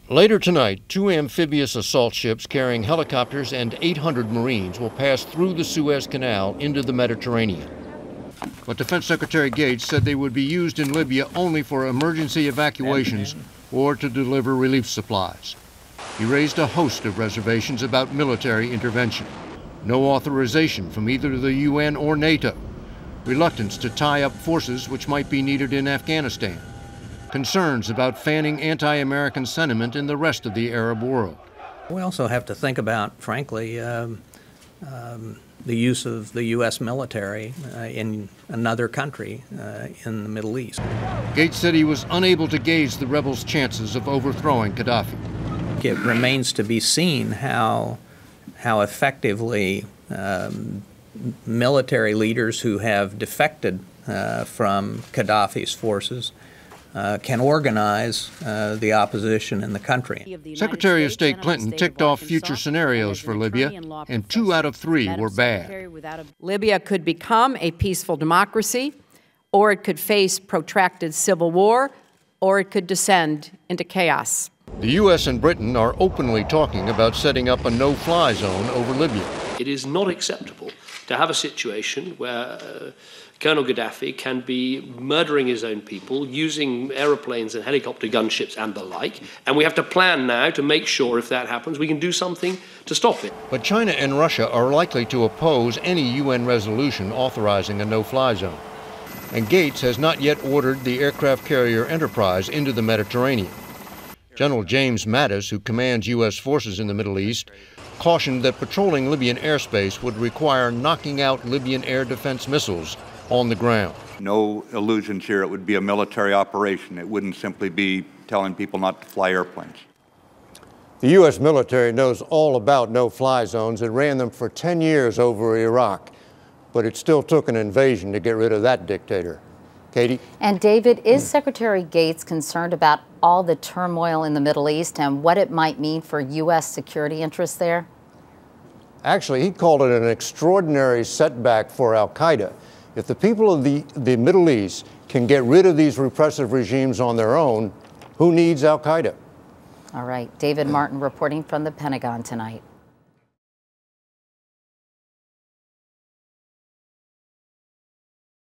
Later tonight, 2 amphibious assault ships carrying helicopters and 800 Marines will pass through the Suez Canal into the Mediterranean. But Defense Secretary Gates said they would be used in Libya only for emergency evacuations or to deliver relief supplies. He raised a host of reservations about military intervention. No authorization from either the UN or NATO. Reluctance to tie up forces which might be needed in Afghanistan. Concerns about fanning anti-American sentiment in the rest of the Arab world. We also have to think about, frankly, the use of the U.S. military in another country in the Middle East. Gates said he was unable to gauge the rebels' chances of overthrowing Gaddafi. It remains to be seen how effectively military leaders who have defected from Gaddafi's forces can organize the opposition in the country. Secretary of State Clinton ticked off future scenarios for Libya, and 2 out of 3 were bad. Libya could become a peaceful democracy, or it could face protracted civil war, or it could descend into chaos. The U.S. and Britain are openly talking about setting up a no-fly zone over Libya. It is not acceptable to have a situation where Colonel Gaddafi can be murdering his own people, using aeroplanes and helicopter gunships and the like, and we have to plan now to make sure if that happens we can do something to stop it. But China and Russia are likely to oppose any UN resolution authorizing a no-fly zone. And Gates has not yet ordered the aircraft carrier Enterprise into the Mediterranean. General James Mattis, who commands U.S. forces in the Middle East, cautioned that patrolling Libyan airspace would require knocking out Libyan air defense missiles on the ground. No illusions here. It would be a military operation. It wouldn't simply be telling people not to fly airplanes. The U.S. military knows all about no-fly zones. It ran them for 10 years over Iraq, but it still took an invasion to get rid of that dictator. Katie? And David, is Secretary Gates concerned about all the turmoil in the Middle East and what it might mean for U.S. security interests there? Actually, he called it an extraordinary setback for al-Qaeda. If the people of the Middle East can get rid of these repressive regimes on their own, who needs al-Qaeda? All right, David Martin reporting from the Pentagon tonight.